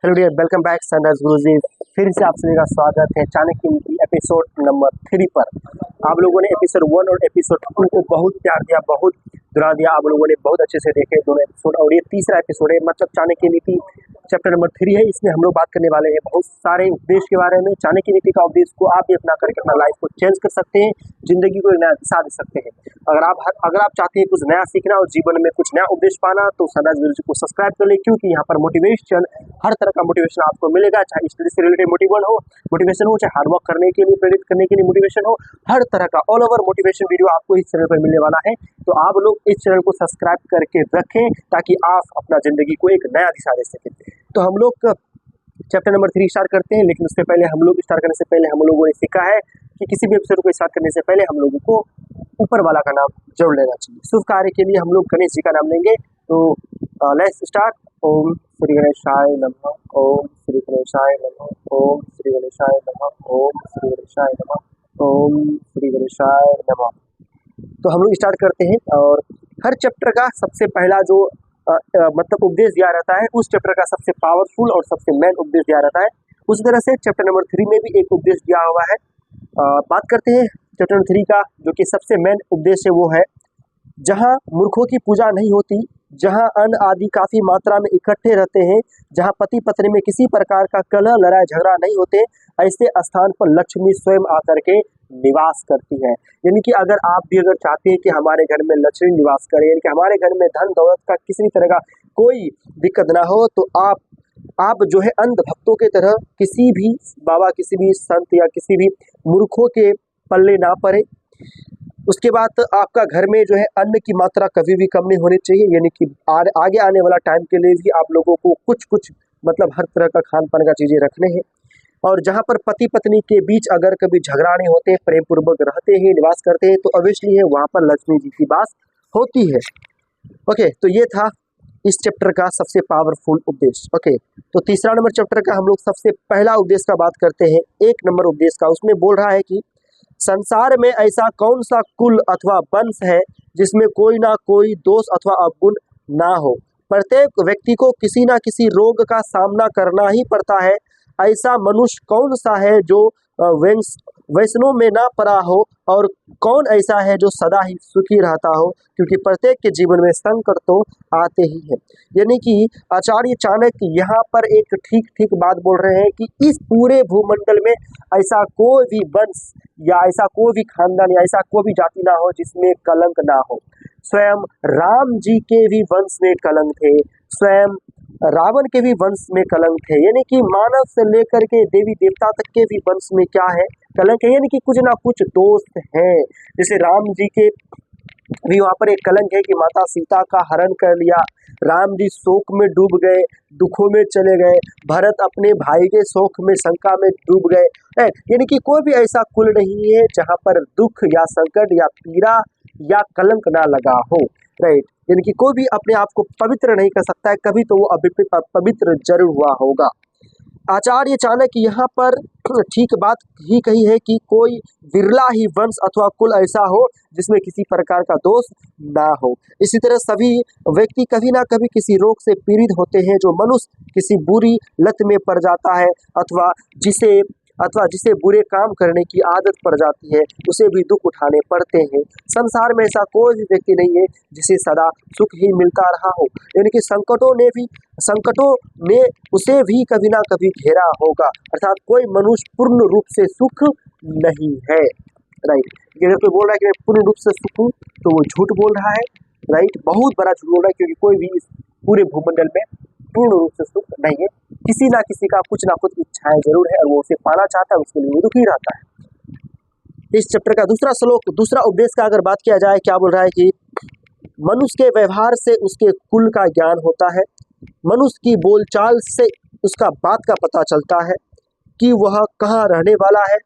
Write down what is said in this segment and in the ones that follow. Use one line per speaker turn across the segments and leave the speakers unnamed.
Hello dear, welcome back sunrise Guruji. फिर से आप सभी का स्वागत है चाणक्य नीति एपिसोड नंबर 3 पर। आप लोगों ने एपिसोड 1 और एपिसोड 2 को बहुत प्यार दिया, बहुत दुरा दिया, आप लोगों ने बहुत अच्छे से देखे दोनों एपिसोड। और ये तीसरा एपिसोड है, मतलब चाणक्य नीति चैप्टर नंबर 3 है। इसमें हम लोग बात करने वाले हैं बहुत सारे उपदेश के बारे में। चाणक्य नीति का उपदेश को आप भी अपना करके अपना लाइफ को चेंज कर सकते हैं, जिंदगी को एक नया दिशा दे सकते हैं। अगर आप चाहते हैं कुछ नया सीखना और जीवन में कुछ नया उपदेश पाना, तो सनराइज गुरुजी को सब्सक्राइब कर ले, क्योंकि यहाँ पर मोटिवेशन, हर तरह का मोटिवेशन आपको मिलेगा। चाहे स्टडी से रिलेटेड मोटिवेशन हो, चाहे हार्डवर्क करने के लिए, प्रेरित करने के लिए मोटिवेशन हो, हर तरह का ऑल ओवर मोटिवेशन वीडियो आपको इस चैनल पर मिलने वाला है। तो आप लोग इस चैनल को सब्सक्राइब करके रखें, ताकि आप अपना जिंदगी को एक नया दिशा दे सकें। तो हम लोग चैप्टर नंबर 3 स्टार्ट करते हैं, लेकिन उससे पहले हम लोग स्टार्ट करने से पहले हम लोगों ने सीखा है कि किसी भी एपिसोड को स्टार्ट करने से पहले हम लोगों को ऊपर वाला का नाम जरूर लेना चाहिए। शुभ कार्य के लिए हम लोग गणेश जी का नाम लेंगे। तो लेट्स स्टार्ट। ओम श्री गणेशाय नमः, ओम श्री गणेशाय नमः, ओम श्री गणेशाय नमः, ओम श्री गणेशाय नमः, ओम श्री गणेशाय नमः। तो हम लोग स्टार्ट करते हैं। और हर चैप्टर का सबसे पहला जो मतलब उपदेश दिया रहता है, उस चैप्टर का सबसे पावरफुल और सबसे मेन उपदेश दिया रहता है। उसी तरह से चैप्टर नंबर 3 में भी एक उपदेश दिया हुआ है। बात करते हैं चैप्टर नंबर 3 का, जो कि सबसे मेन उपदेश है। वो है, जहाँ मूर्खों की पूजा नहीं होती, जहाँ अन्न आदि काफी मात्रा में इकट्ठे रहते हैं, जहाँ पति पत्नी में किसी प्रकार का कलह लड़ाई झगड़ा नहीं होते, ऐसे स्थान पर लक्ष्मी स्वयं आकर के निवास करती है। यानी कि अगर आप भी अगर चाहते हैं कि हमारे घर में लक्ष्मी निवास करे, यानी कि हमारे घर में धन दौलत का किसी भी तरह का कोई दिक्कत ना हो, तो आप जो है अंध भक्तों के तरह किसी भी बाबा, किसी भी संत या किसी भी मूर्खों के पल्ले ना पड़े। उसके बाद आपका घर में जो है अन्न की मात्रा कभी भी कम नहीं होनी चाहिए, यानी कि आगे आने वाला टाइम के लिए भी आप लोगों को कुछ मतलब हर तरह का खान पान का चीज़ें रखने हैं। और जहाँ पर पति पत्नी के बीच अगर कभी झगड़ा नहीं होते, प्रेम पूर्वक रहते हैं, निवास करते हैं, तो अवश्य है वहाँ पर लक्ष्मी जी की वास होती है। ओके, तो ये था इस चैप्टर का सबसे पावरफुल उपदेश। ओके, तो तीसरा नंबर चैप्टर का हम लोग सबसे पहला उपदेश का बात करते हैं, 1 नंबर उपदेश का। उसमें बोल रहा है कि संसार में ऐसा कौन सा कुल अथवा वंश है जिसमें कोई ना कोई दोष अथवा अवगुण ना हो। प्रत्येक व्यक्ति को किसी ना किसी रोग का सामना करना ही पड़ता है। ऐसा मनुष्य कौन सा है जो वैष्णव में ना पड़ा हो, और कौन ऐसा है जो सदा ही सुखी रहता हो, क्योंकि प्रत्येक के जीवन में संकट तो आते ही हैं। यानी कि आचार्य चाणक्य यहाँ पर एक ठीक बात बोल रहे हैं कि इस पूरे भूमंडल में ऐसा कोई भी वंश या ऐसा कोई भी खानदान या ऐसा कोई भी जाति ना हो जिसमें कलंक ना हो। स्वयं राम जी के भी वंश में कलंक थे, स्वयं रावण के भी वंश में कलंक है। यानी कि मानव से लेकर के देवी देवता तक के भी वंश में क्या है, कलंक है, यानी कि कुछ ना कुछ दोष है। जैसे राम जी के भी वहाँ पर एक कलंक है कि माता सीता का हरण कर लिया, राम जी शोक में डूब गए, दुखों में चले गए, भरत अपने भाई के शोक में शंका में डूब गए। यानी कि कोई भी ऐसा कुल नहीं है जहाँ पर दुख या संकट या पीड़ा या कलंक ना लगा हो, राइट। यानी कि कोई भी अपने आप को पवित्र नहीं कर सकता है, कभी तो वो पवित्र जरूर हुआ होगा। आचार्य चाणक्य यहाँ पर ठीक बात ही कही है कि कोई विरला ही वंश अथवा कुल ऐसा हो जिसमें किसी प्रकार का दोष ना हो। इसी तरह सभी व्यक्ति कभी ना कभी किसी रोग से पीड़ित होते हैं। जो मनुष्य किसी बुरी लत में पड़ जाता है अथवा जिसे बुरे काम करने की आदत पड़ जाती है, उसे भी दुख उठाने पड़ते हैं। संसार में ऐसा कोई भी व्यक्ति नहीं है जिसे सदा सुख ही मिलता रहा हो, यानी कि संकटों ने उसे भी कभी ना कभी घेरा होगा। अर्थात कोई मनुष्य पूर्ण रूप से सुख नहीं है, राइट। अगर कोई बोल रहा है कि मैं पूर्ण रूप से सुख हूँ, तो वो झूठ बोल रहा है, राइट, बहुत बड़ा झूठ बोल रहा है, क्योंकि कोई भी इस पूरे भूमंडल में पूर्ण रूप से सुख नहीं है। किसी ना किसी का कुछ ना कुछ इच्छाएं जरूर है, और वो उसे पाना चाहता है, उसके लिए वो दुखी रहता है। इस चैप्टर का दूसरा श्लोक, दूसरा उपदेश का अगर बात किया जाए, क्या बोल रहा है कि मनुष्य के व्यवहार से उसके कुल का ज्ञान होता है, मनुष्य की बोलचाल से उसका बात का पता चलता है कि वह कहाँ रहने वाला है।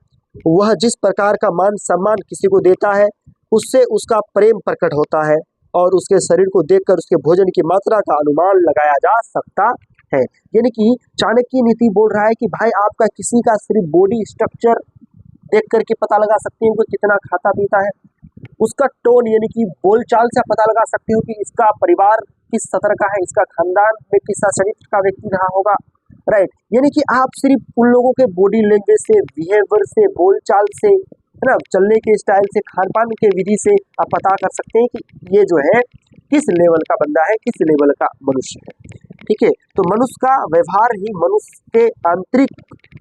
वह जिस प्रकार का मान सम्मान किसी को देता है, उससे उसका प्रेम प्रकट होता है, और उसके शरीर को देखकर उसके भोजन की मात्रा का अनुमान लगाया जा सकता है। यानी कि चाणक्य नीति बोल रहा है कि भाई आपका किसी का सिर्फ बॉडी स्ट्रक्चर देख करके पता लगा सकते हो कि कितना खाता पीता है, उसका टोन यानी कि बोलचाल से पता लगा सकते हो कि इसका परिवार किस सतर का है, इसका खानदान में किस चरित्र का व्यक्ति रहा होगा, राइट। यानी कि आप सिर्फ उन लोगों के बॉडी लैंग्वेज से, बिहेवियर से, बोलचाल से, है ना, चलने के स्टाइल से, खान पान के विधि से आप पता कर सकते हैं कि ये जो है किस लेवल का बंदा है, किस लेवल का मनुष्य है। ठीक है, तो मनुष्य का व्यवहार ही मनुष्य के आंतरिक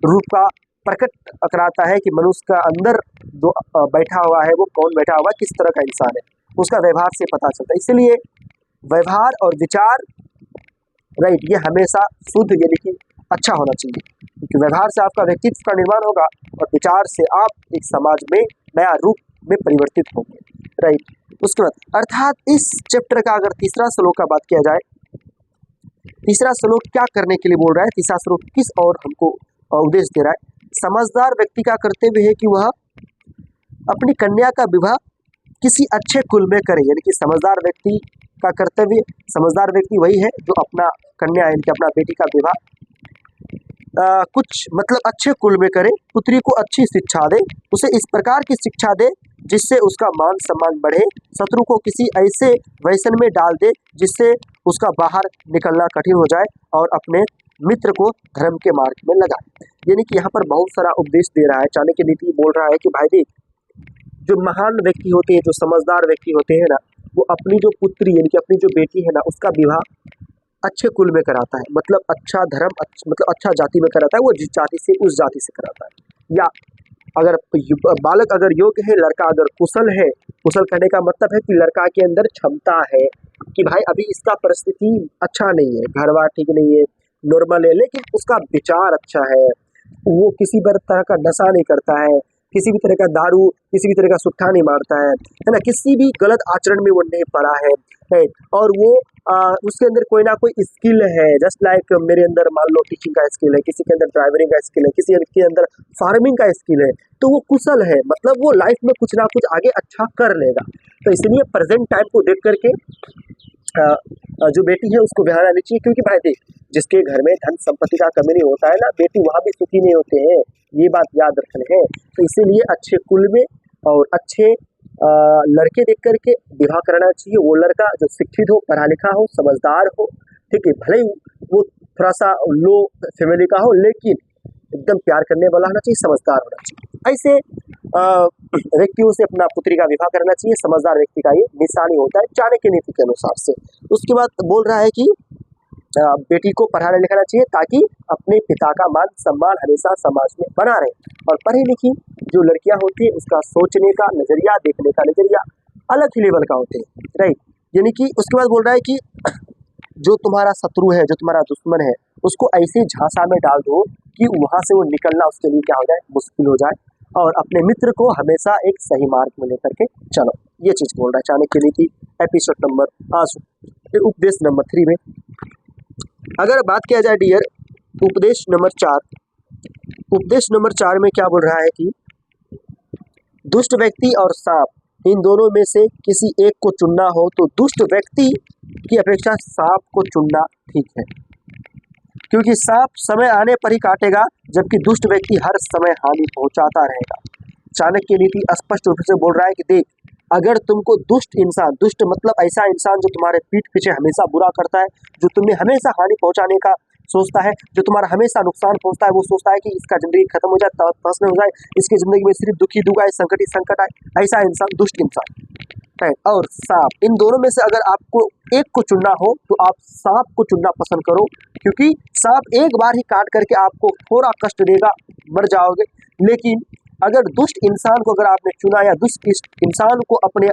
रूप का प्रकट कराता है कि मनुष्य का अंदर जो बैठा हुआ है वो कौन बैठा हुआ है, किस तरह का इंसान है, उसका व्यवहार से पता चलता है। इसलिए व्यवहार और विचार, राइट, ये हमेशा शुद्ध यानी कि अच्छा होना चाहिए, क्योंकि व्यवहार से आपका व्यक्तित्व का निर्माण होगा और विचार से आप एक समाज में नया रूप में परिवर्तित होंगे, राइट। उसके बाद अर्थात इस चैप्टर का अगर तीसरा श्लोक का बात किया जाए, तीसरा श्लोक क्या करने के लिए बोल रहा है, तीसरा श्लोक किस और हमको उपदेश दे रहा है। समझदार व्यक्ति का कर्तव्य है कि वह अपनी कन्या का विवाह किसी अच्छे कुल में करे, यानी कि समझदार व्यक्ति का कर्तव्य, समझदार व्यक्ति वही है जो अपना कन्या यानी कि अपना बेटी का विवाह कुछ मतलब अच्छे कुल में करे, पुत्री को अच्छी शिक्षा दे, उसे इस प्रकार की शिक्षा दे जिससे उसका मान सम्मान बढ़े, शत्रु को किसी ऐसे व्यसन में डाल दे जिससे उसका बाहर निकलना कठिन हो जाए और अपने मित्र को धर्म के मार्ग में लगाए। यानी कि यहाँ पर बहुत सारा उपदेश दे रहा है, चाणक्य नीति बोल रहा है कि भाई देख, जो महान व्यक्ति होते हैं, जो समझदार व्यक्ति होते हैं ना, वो अपनी जो पुत्री यानी कि अपनी जो बेटी है ना, उसका विवाह अच्छे कुल में कराता है, मतलब अच्छा धर्म, मतलब अच्छा जाति में कराता है, वो जिस जाति से उस जाति से कराता है। या अगर बालक अगर योग्य है, लड़का अगर कुशल है, कुशल कहने का मतलब है कि लड़का के अंदर क्षमता है कि भाई अभी इसका परिस्थिति अच्छा नहीं है, घर बार ठीक नहीं है, नॉर्मल है, लेकिन उसका विचार अच्छा है, वो किसी भी तरह का नशा नहीं करता है, किसी भी तरह का दारू, किसी भी तरह का सुट्ठा नहीं मारता है ना, किसी भी गलत आचरण में वो नहीं पड़ा है, और वो उसके अंदर कोई ना कोई स्किल है, जस्ट लाइक मेरे अंदर मान लो टीचिंग का स्किल है, किसी के अंदर ड्राइवरिंग का स्किल है, किसी के अंदर फार्मिंग का स्किल है, तो वो कुशल है, मतलब वो लाइफ में कुछ ना कुछ आगे अच्छा कर लेगा। तो इसलिए प्रेजेंट टाइम को देख करके जो बेटी है उसको ब्याह लेनी चाहिए, क्योंकि भाई देख, जिसके घर में धन संपत्ति का कमी नहीं होता है ना बेटी, वहाँ भी सुखी नहीं होते हैं, ये बात याद रखनी है। तो इसीलिए अच्छे कुल में और अच्छे लड़के देख करके विवाह कराना चाहिए। वो लड़का जो शिक्षित हो, पढ़ा लिखा हो, समझदार हो, ठीक है, भले ही वो थोड़ा सा लो फैमिली का हो, लेकिन एकदम प्यार करने वाला होना चाहिए, समझदार होना चाहिए। ऐसे व्यक्तियों से अपना पुत्री का विवाह करना चाहिए, समझदार व्यक्ति का ये निशानी होता है चाणक्य नीति के अनुसार से। उसके बाद बोल रहा है कि बेटी को पढ़ाना लिखाना चाहिए ताकि अपने पिता का मान सम्मान हमेशा समाज में बना रहे। और पढ़ी लिखी जो लड़कियां होती है उसका सोचने का नजरिया, देखने का नजरिया अलग ही लेवल का होते हैं, राइट। यानी कि उसके बाद बोल रहा है कि जो तुम्हारा शत्रु है, जो तुम्हारा दुश्मन है, उसको ऐसे झांसा में डाल दो कि वहां से वो निकलना उसके लिए क्या हो जाए, मुश्किल हो जाए, और अपने मित्र को हमेशा एक सही मार्ग में लेकर के चलो। ये चीज बोल रहा है चाणक्य नीति एपिसोड नंबर उपदेश नंबर 3 में। अगर बात किया जाए डियर उपदेश नंबर 4, उपदेश नंबर 4 में क्या बोल रहा है कि दुष्ट व्यक्ति और सांप, इन दोनों में से किसी एक को चुनना हो तो दुष्ट व्यक्ति की अपेक्षा सांप को चुनना ठीक है, क्योंकि सांप समय आने पर ही काटेगा, जबकि दुष्ट व्यक्ति हर समय हानि पहुंचाता रहेगा। चाणक्य नीति स्पष्ट रूप से बोल रहा है कि देख, अगर तुमको दुष्ट इंसान, दुष्ट मतलब ऐसा इंसान जो तुम्हारे पीठ पीछे हमेशा बुरा करता है, जो तुम्हें हमेशा हानि पहुंचाने का सोचता है, जो तुम्हारा हमेशा नुकसान पहुंचता है, वो सोचता है कि इसका जिंदगी खत्म हो जाए, तसने हो जाए, इसकी जिंदगी में सिर्फ दुखी दुख आए, संकट ही संकट आए, ऐसा इंसान दुष्ट इंसान है। और सांप, इन दोनों में से अगर आपको एक को चुनना हो तो आप सांप को चुनना पसंद करो, क्योंकि सांप एक बार ही काट करके आपको थोड़ा कष्ट देगा, मर जाओगे। लेकिन अगर दुष्ट इंसान को अगर आपने चुना या दुष्ट इंसान को अपने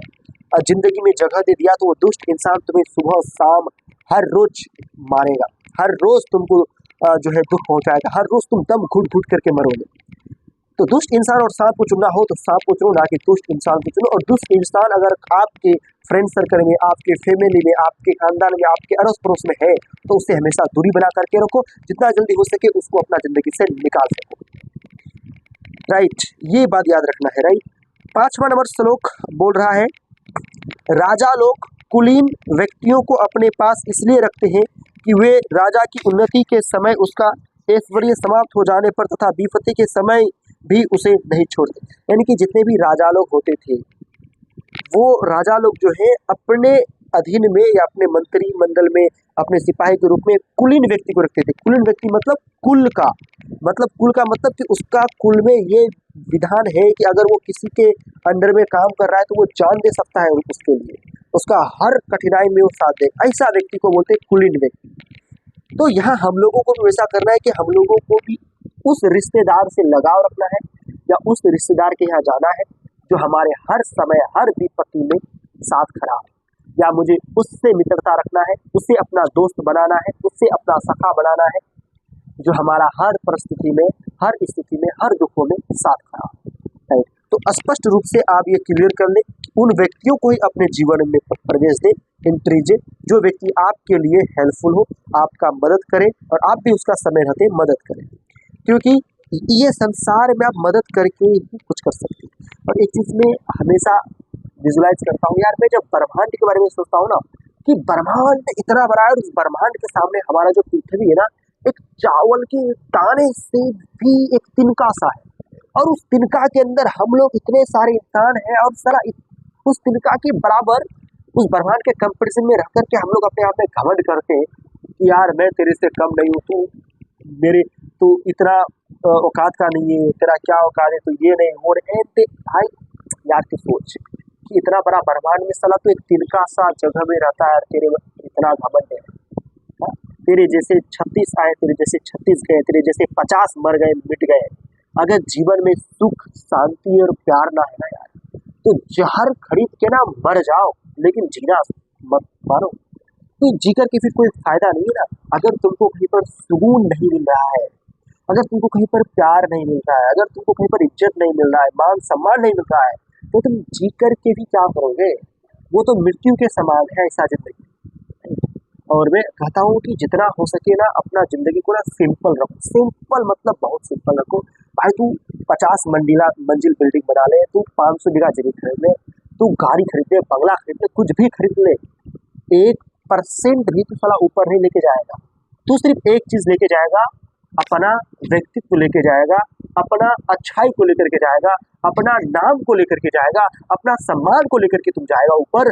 जिंदगी में जगह दे दिया, तो वो दुष्ट इंसान तुम्हें सुबह शाम हर रोज मारेगा, हर रोज तुमको जो है दुख पहुंचाएगा, हर रोज तुम दम घुट घुट करके मरोगे। तो दुष्ट इंसान और सांप को चुनना हो तो सांप को चुनो, ना कि दुष्ट इंसान को चुनो। और दुष्ट इंसान अगर आपके फ्रेंड सर्कल में, आपके फैमिली में, आपके खानदान में, आपके अड़ोस पड़ोस में है, तो उससे हमेशा दूरी बना करके रखो, जितना जल्दी हो सके उसको अपना जिंदगी से निकाल सको, राइट। ये बात याद रखना है, राइट। 5वां नंबर श्लोक बोल रहा है, राजा लोग कुलीन व्यक्तियों को अपने पास इसलिए रखते हैं कि वे राजा की उन्नति के समय उसका ऐश्वर्य समाप्त हो जाने पर तथा विपत्ति के समय भी उसे नहीं छोड़ते। यानी कि जितने भी राजा लोग होते थे, वो राजा लोग जो है अपने अधीन में या अपने मंत्रिमंडल में अपने सिपाही के रूप में कुलीन व्यक्ति को रखते थे। कुलीन व्यक्ति मतलब कुल का मतलब कि उसका कुल में ये विधान है कि अगर वो किसी के अंडर में काम कर रहा है तो वो जान दे सकता है उसके लिए, उसका हर कठिनाई में वो साथ दे, ऐसा व्यक्ति को बोलते हैं कुलीन व्यक्ति। तो यहाँ हम लोगों को भी वैसा करना है कि हम लोगों को भी उस रिश्तेदार से लगाव रखना है या उस रिश्तेदार के यहाँ जाना है जो हमारे हर समय हर विपत्ति में साथ खड़ा है, या मुझे उससे मित्रता रखना है, उससे अपना दोस्त बनाना है, उससे अपना सखा बनाना है, जो हमारा हर परिस्थिति में, हर स्थिति में, हर दुखों में साथ खड़ा है। तो स्पष्ट रूप से आप ये क्लियर कर लें, उन व्यक्तियों को ही अपने जीवन में प्रवेश दें, एंट्री दें, जो व्यक्ति आपके लिए हेल्पफुल हो, आपका मदद करे और आप भी उसका समय रहते मदद करें, क्योंकि ये संसार में आप मदद करके ही कुछ कर सकते हैं। और एक चीज़ में हमेशा विजुलाइज करता हूँ यार, मैं जब ब्रह्मांड के बारे में सोचता हूँ ना कि ब्रह्मांड इतना बड़ा है और उस ब्रह्मांड के सामने हमारा जो पृथ्वी है ना, एक चावल के दाने से भी एक तिनका सा है, और उस तिनका के अंदर हम लोग इतने सारे इंसान हैं और सारा उस तिनका के बराबर उस ब्रह्मांड के कंपटीशन में रह करके हम लोग अपने आप में घमंड करते हैं कि यार मैं तेरे से कम नहीं हूँ, तू इतना औकात का नहीं है, तेरा क्या औकात है, तो ये नहीं हो रहे भाई। यार तू सोच कि इतना बड़ा ब्रह्मांड में साला तो एक तिनका सा जगह में रहता है, तेरे इतना घमंड है। हाँ? तेरे जैसे 36 आए, तेरे जैसे 36 गए, तेरे जैसे 50 मर गए, मिट गए। अगर जीवन में सुख शांति और प्यार ना है ना यार, तो जहर खरीद के ना मर जाओ, लेकिन जीना मत मारो। तो जी करके फिर कोई फायदा नहीं है ना। अगर तुमको कहीं पर सुकून नहीं मिल रहा है, अगर तुमको कहीं पर प्यार नहीं मिल रहा है, अगर तुमको कहीं पर इज्जत नहीं मिल रहा है, मान सम्मान नहीं मिल रहा है, तो तुम जी करके भी क्या करोगे? वो तो मृत्यु के समान है ऐसा जिंदगी। और मैं कहता हूँ कि जितना हो सके ना अपना जिंदगी को ना सिंपल रखो। सिंपल मतलब बहुत सिंपल रखो भाई। तू 50 मंजिल बिल्डिंग बना ले, तू 500 बीघा जमीन खरीद ले, तू गाड़ी खरीद ले, बंगला खरीद ले, कुछ भी खरीद ले, 1% भी तू साला ऊपर नहीं लेके जाएगा। तू सिर्फ एक चीज लेके जाएगा, अपना व्यक्तित्व लेके जाएगा, अपना अच्छाई को लेकर के जाएगा, अपना नाम को लेकर के जाएगा, अपना सम्मान को लेकर के तुम जाएगा ऊपर।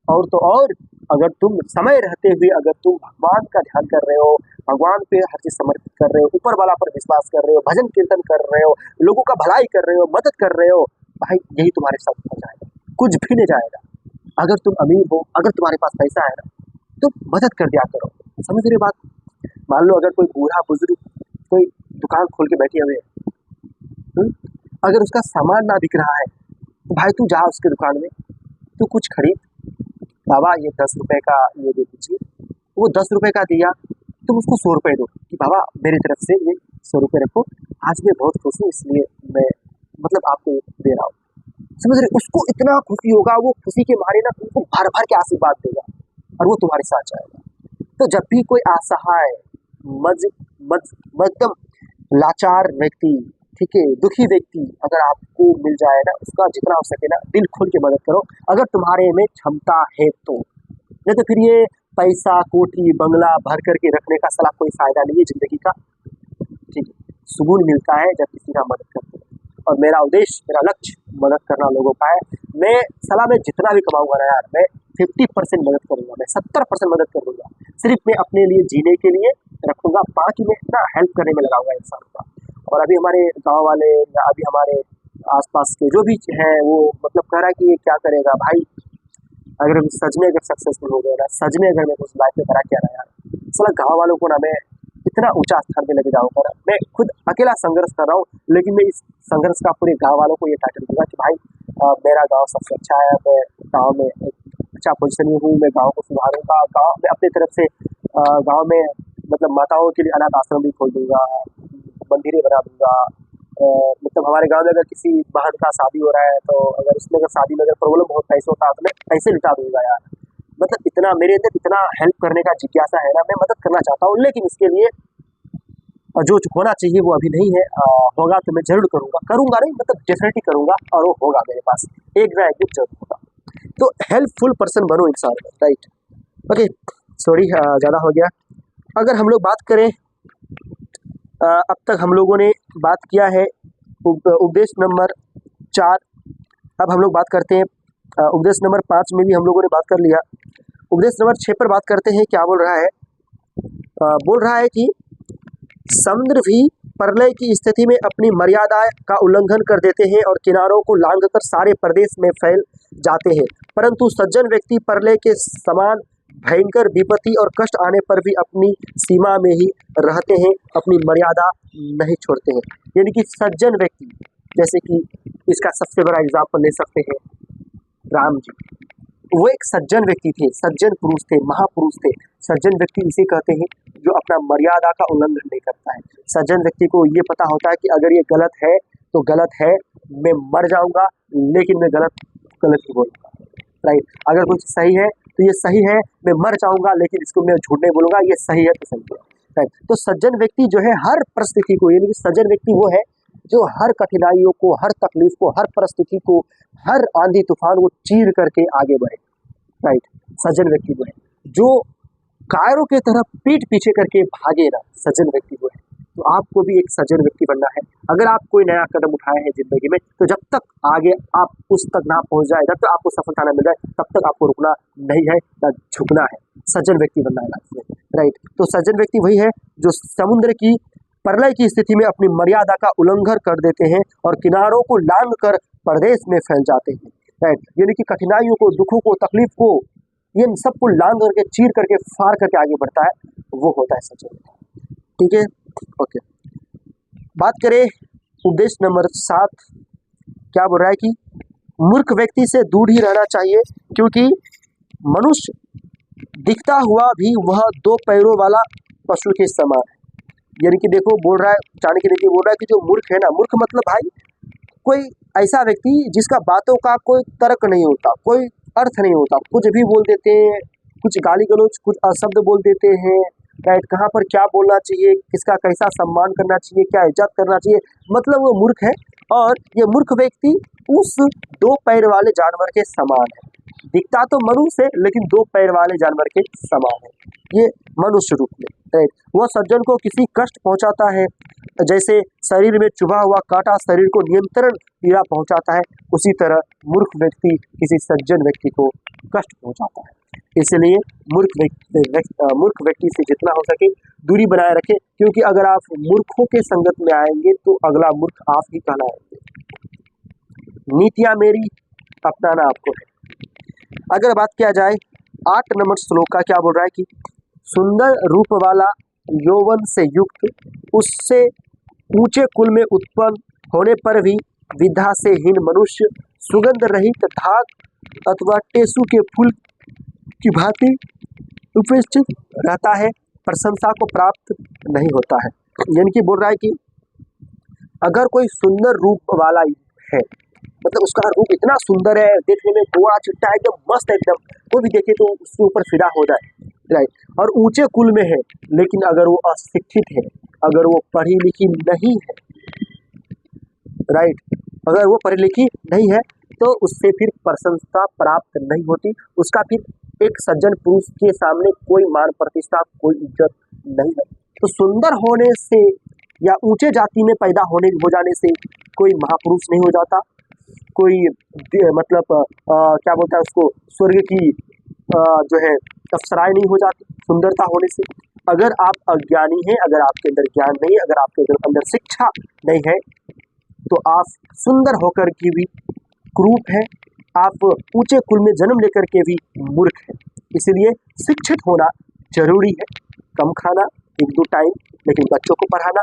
और अगर तुम समय रहते हुए अगर तुम भगवान का ध्यान कर रहे हो, भगवान पे हर चीज समर्पित कर रहे हो, ऊपर वाला पर विश्वास कर रहे हो, भजन कीर्तन कर रहे हो, लोगों का भलाई कर रहे हो, मदद कर रहे हो, भाई यही तुम्हारे साथ हो जाएगा, कुछ भी नहीं जाएगा। अगर तुम अमीर हो, अगर तुम्हारे पास पैसा है ना, तो मदद कर दिया करो। समझ रहे बात? मान लो अगर कोई बूढ़ा बुजुर्ग कोई दुकान खोल के बैठे हुए है, अगर उसका सामान ना बिक रहा है तो भाई तू जा उसके दुकान में, तू कुछ खरीद। बाबा ये 10 रुपए का ये दे दीजिए, वो 10 रुपए का दिया, तुम उसको 100 रुपए दो कि बाबा मेरी तरफ से ये 100 रुपए रखो, आज मैं बहुत खुश हूँ इसलिए मैं मतलब आपको दे रहा हूँ। समझ रहे? उसको इतना खुशी होगा, वो खुशी के मारे ना तुमको भर भर के आशीर्वाद देगा और वो तुम्हारे साथ जाएगा। तो जब भी कोई असहाय मध्यम लाचार व्यक्ति, ठीक है, दुखी व्यक्ति अगर आपको मिल जाए ना, उसका जितना हो सके ना दिल खोल के मदद करो, अगर तुम्हारे में क्षमता है तो। नहीं तो फिर ये पैसा कोठी बंगला भर करके रखने का सलाह कोई फायदा नहीं है जिंदगी का। ठीक है, सुकून मिलता है जब किसी का मदद करते हैं, और मेरा उद्देश्य, मेरा लक्ष्य मदद करना लोगों का है। मैं सलाह में जितना भी कमाऊंगा ना यार, मैं 50% मदद करूंगा, मैं 70% मदद कर दूंगा, सिर्फ मैं अपने लिए जीने के लिए रखूंगा, बाकी मैं ना हेल्प करने में लगाऊंगा इंसान का। और अभी हमारे गांव वाले या अभी हमारे आसपास के जो भी हैं वो मतलब कह रहा है कि ये क्या करेगा भाई, अगर सच में अगर सक्सेसफुल हो गए ना, सच में अगर मैं कुछ लाइफ में करा क्या ना यार, साला गाँव वालों को ना मैं इतना ऊंचा स्थान पे लेके जाऊंगा ना। मैं खुद अकेला संघर्ष कर रहा हूँ, लेकिन मैं इस संघर्ष का पूरे गाँव वालों को ये टाइटल दूंगा कि भाई मेरा गाँव सबसे अच्छा है, मैं गाँव में अच्छा पोजीशन में हूँ, मैं गाँव को सुधारूंगा, गाँव में अपनी तरफ से गाँव में मतलब माताओं के लिए अनाथ आश्रम भी खोल दूंगा, मंदिरें बना दूंगा। मतलब हमारे गांव में अगर किसी बहन का शादी हो रहा है तो अगर उसमें अगर शादी में अगर प्रॉब्लम बहुत पैसों का तो मैं पैसे लुटा दूंगा यार। मतलब इतना मेरे अंदर इतना हेल्प करने का जिज्ञासा है ना, मैं मदद करना चाहता हूँ, लेकिन इसके लिए जो होना चाहिए वो अभी नहीं है। होगा तो मैं जरूर करूंगा नहीं मतलब डेफिनेटली करूंगा, और वो होगा मेरे पास एक ना एक दिन जरूर होगा। तो हेल्पफुल पर्सन बनो इंसान में, राइट? ओके, सॉरी ज़्यादा हो गया। अगर हम लोग बात करें अब तक हम लोगों ने बात किया है उपदेश नंबर 4। अब हम लोग बात करते हैं उपदेश नंबर 5 में भी हम लोगों ने बात कर लिया। उपदेश नंबर 6 पर बात करते हैं। क्या बोल रहा है? बोल रहा है कि समुद्र भी प्रलय की स्थिति में अपनी मर्यादा का उल्लंघन कर देते हैं और किनारों को लांघकर सारे प्रदेश में फैल जाते हैं, परंतु सज्जन व्यक्ति प्रलय के समान भयंकर विपत्ति और कष्ट आने पर भी अपनी सीमा में ही रहते हैं, अपनी मर्यादा नहीं छोड़ते हैं। यानी कि सज्जन व्यक्ति, जैसे कि इसका सबसे बड़ा एग्जाम्पल ले सकते हैं राम जी। वो एक सज्जन व्यक्ति थे, सज्जन पुरुष थे, महापुरुष थे। सज्जन व्यक्ति इसे कहते हैं जो अपना मर्यादा का उल्लंघन नहीं करता है। सज्जन व्यक्ति को ये पता होता है कि अगर ये गलत है तो गलत है, मैं मर जाऊंगा लेकिन मैं गलत ही बोलूंगा, राइट। अगर कुछ सही है तो ये सही है, मैं मर जाऊंगा लेकिन इसको मैं झूठ नहीं बोलूंगा, ये सही है तो सही है, राइट। तो सज्जन व्यक्ति जो है हर परिस्थिति को, यानी कि सज्जन व्यक्ति वो है जो हर कठिनाइयों को, हर तकलीफ को, हर परिस्थिति को, हर आंधी तूफान को चीर करके आगे बढ़े, राइट। सज्जन व्यक्ति वो है जो कायरों की तरह पीठ पीछे करके भागे ना, सज्जन व्यक्ति वो है। तो आपको भी एक सज्जन व्यक्ति बनना है। अगर आप कोई नया कदम उठाए हैं जिंदगी में, तो जब तक आगे आप उस तक ना पहुंच जाए, जब तक आपको सफलता ना मिल जाए, तब तक आपको रुकना नहीं है, ना झुकना है। सज्जन व्यक्ति बनना है लाइफ में, राइट। तो सज्जन व्यक्ति वही है जो समुद्र की प्रलय की स्थिति में अपनी मर्यादा का उल्लंघन कर देते हैं और किनारों को लांघ कर प्रदेश में फैल जाते हैं, राइट। यानी कि कठिनाइयों को, दुखों को, तकलीफ को, इन सबको लांघ करके, चीर करके, फाड़ करके आगे बढ़ता है, वो होता है सज्जन। ठीक है, ओके। बात करें उपदेश नंबर 7, क्या बोल रहा है कि मूर्ख व्यक्ति से दूर ही रहना चाहिए, क्योंकि मनुष्य दिखता हुआ भी वह 2 पैरों वाला पशु के समान है। यानी कि देखो, बोल रहा है, चाणक्य नीति बोल रहा है कि जो मूर्ख है ना, मूर्ख मतलब भाई कोई ऐसा व्यक्ति जिसका बातों का कोई तर्क नहीं होता, कोई अर्थ नहीं होता, कुछ भी बोल देते हैं, कुछ गाली गलौज, कुछ अशब्द बोल देते हैं, राइट। कहाँ पर क्या बोलना चाहिए, किसका कैसा सम्मान करना चाहिए, क्या इज्जत करना चाहिए, मतलब वो मूर्ख है। और ये मूर्ख व्यक्ति उस 2 पैर वाले जानवर के समान है। दिखता तो मनुष्य है लेकिन 2 पैर वाले जानवर के समान है, ये मनुष्य रूप में, राइट। वह सज्जन को किसी कष्ट पहुंचाता है, जैसे शरीर में चुभा हुआ कांटा शरीर को नियंत्रण पीड़ा पहुंचाता है, उसी तरह मूर्ख व्यक्ति किसी सज्जन व्यक्ति को कष्ट पहुंचाता है। इसलिए मूर्ख व्यक्ति से जितना हो सके दूरी बनाए रखें, क्योंकि अगर आप मूर्खों के संगत में आएंगे तो अगला मूर्ख आप ही कहलाएंगे। नीतियां मेरी, अपनाना आपको है। अगर बात किया जाए 8 नंबर श्लोक का, क्या बोल रहा है कि सुंदर रूप वाला, यौवन से युक्त, उससे ऊंचे कुल में उत्पन्न होने पर भी विद्या से हीन मनुष्य सुगंध रहित धाग अथवा टेसु के फूल की भांति उपस्थित रहता है, प्रशंसा को प्राप्त नहीं होता है। यानी कि बोल रहा है कि अगर कोई सुंदर रूप वाला है, मतलब उसका रूप इतना सुंदर है, देखने में गोरा चिट्टा एकदम मस्त, एकदम कोई भी देखे तो उसके ऊपर फिदा हो जाए, राइट। और ऊंचे कुल में है, लेकिन अगर वो अशिक्षित है, अगर वो पढ़ी लिखी नहीं है, राइट, अगर वो पढ़ी लिखी नहीं है तो उससे फिर प्रशंसा प्राप्त नहीं होती, उसका फिर एक सज्जन पुरुष के सामने कोई मान प्रतिष्ठा, कोई इज्जत नहीं है। तो सुंदर होने से या ऊंचे जाति में पैदा हो जाने से कोई महापुरुष नहीं हो जाता, कोई मतलब क्या बोलता है उसको, स्वर्ग की जो है अप्सराएं नहीं हो जाती सुंदरता होने से। अगर आप अज्ञानी हैं, अगर आपके अंदर ज्ञान नहीं है, अगर आपके अंदर शिक्षा नहीं है, तो आप सुंदर होकर के भी क्रूप है, आप ऊंचे कुल में जन्म लेकर के भी मूर्ख है। इसलिए शिक्षित होना जरूरी है। कम खाना, 1-2 टाइम, लेकिन बच्चों को पढ़ाना,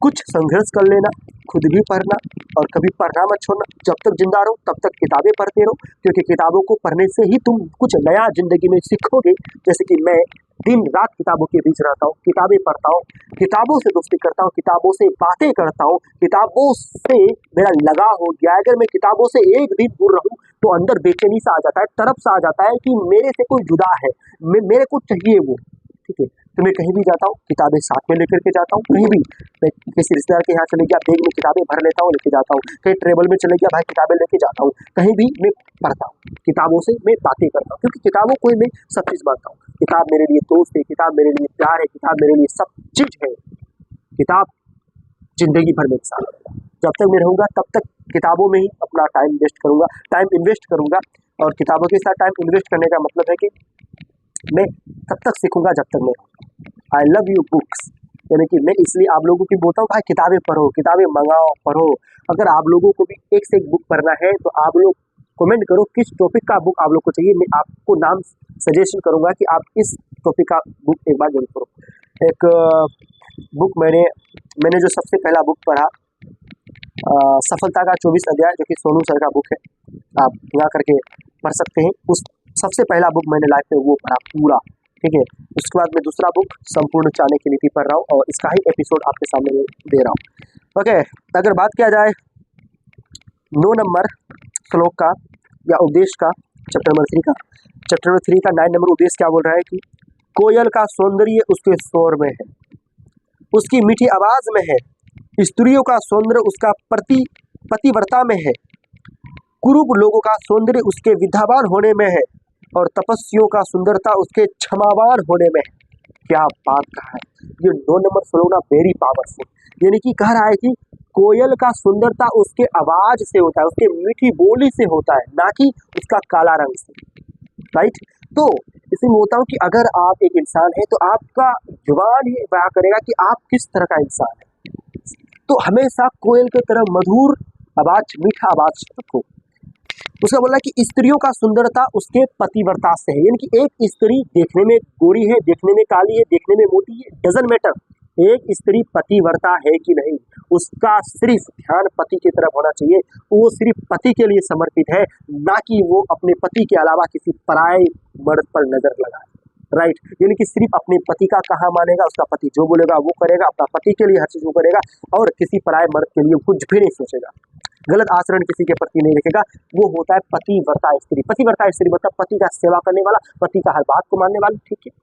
कुछ संघर्ष कर लेना, खुद भी पढ़ना, और कभी पढ़ना मत छोड़ना। जब तक जिंदा रहो तब तक किताबें पढ़ते रहो, क्योंकि किताबों को पढ़ने से ही तुम कुछ नया जिंदगी में सीखोगे। जैसे कि मैं दिन रात किताबों के बीच रहता हूँ, किताबें पढ़ता हूँ, किताबों से दोस्ती करता हूँ, किताबों से बातें करता हूँ, किताबों से मेरा लगाव हो गया। अगर मैं किताबों से एक दिन दूर रहूँ तो अंदर बेचैनी सा आ जाता है, तरफ सा आ जाता है कि मेरे से कोई जुदा है, मेरे को चाहिए वो, ठीक है। तो मैं कहीं भी जाता हूँ किताबें साथ में लेकर के जाता हूँ, कहीं भी मैं किसी रिश्तेदार के यहाँ चले गया, बैग में किताबें भर लेता हूँ, लेके जाता हूँ, कहीं ट्रेवल में चले गया भाई किताबें लेके जाता हूँ, कहीं भी मैं पढ़ता हूँ, किताबों से मैं बातें करता हूँ, क्योंकि किताबों को मैं सब चीज़ मानता हूँ। किताब मेरे लिए दोस्त है, किताब मेरे लिए प्यार है, किताब मेरे लिए सब चीज़ है। किताब जिंदगी भर मेरे साथ रहेगा, जब तक मैं रहूँगा तब तक किताबों में ही अपना टाइम इन्वेस्ट करूँगा। और किताबों के साथ टाइम इन्वेस्ट करने का मतलब है कि मैं तब तक सीखूंगा जब तक मैं आई लव यू बुक्स, यानी कि मैं इसलिए आप लोगों की बोलता हूँ भाई किताबें पढ़ो, किताबें मंगाओ, पढ़ो। अगर आप लोगों को भी एक से एक बुक पढ़ना है तो आप लोग कमेंट करो किस टॉपिक का बुक आप लोग को चाहिए, मैं आपको नाम सजेशन करूंगा कि आप इस टॉपिक का बुक एक बार जरूर पढ़ो। एक बुक मैंने जो सबसे पहला बुक पढ़ा सफलता का 24 अध्याय, जो कि सोनू सर का बुक है, आप यहाँ करके पढ़ सकते हैं। उस सबसे पहला बुक मैंने लाइफ में वो पढ़ा पूरा, ठीक है। उसके बाद मैं दूसरा बुक संपूर्ण चाणक्य नीति पढ़ रहा हूँ और इसका ही एपिसोड आपके सामने दे रहा हूँ। ओके, अगर बात किया जाए 9 नंबर श्लोक का या उपदेश का, चैप्टर नंबर 3 का 9 नंबर उपदेश क्या बोल रहा है कि कोयल का सौंदर्य उसके स्वर में है, उसकी मीठी आवाज में है, स्त्रियों का सौंदर्य उसका पतिव्रता में है, कुरूप लोगों का सौंदर्य उसके विद्यावान होने में है और तपस्वियों का सुंदरता उसके क्षमावान होने में है। क्या बात कहा है ये 9 नंबर श्लोक ना, वेरी पावरफुल। यानी कि कह रहा है कि कोयल का सुंदरता उसके आवाज से होता है, उसके मीठी बोली से होता है, ना कि उसका काला रंग से, राइट। तो इसमें होता हूँ कि अगर आप एक इंसान है तो आपका जुबान ही बयां करेगा कि आप किस तरह का इंसान है। तो हमेशा कोयल की तरह मधुर आवाज, मीठा आवाज रखो। उसका बोला कि स्त्रियों का सुंदरता उसके पतिव्रता से है, यानी कि एक स्त्री देखने में गोरी है, देखने में काली है, देखने में मोटी है, डजंट मैटर, एक स्त्री पतिव्रता है कि नहीं, उसका सिर्फ ध्यान पति की तरफ होना चाहिए। वो सिर्फ पति के लिए समर्पित है, ना कि वो अपने पति के अलावा किसी पराये मर्द पर नजर लगाए, राइट। यानी कि सिर्फ अपने पति का कहा मानेगा, उसका पति जो बोलेगा वो करेगा, अपना पति के लिए हर चीज वो करेगा और किसी पराये मर्द के लिए कुछ भी नहीं सोचेगा, गलत आचरण किसी के प्रति नहीं रखेगा। वो होता है पतिव्रता स्त्री। पतिव्रता स्त्री मतलब पति का सेवा करने वाला, पति का हर बात को मानने वाला, ठीक है।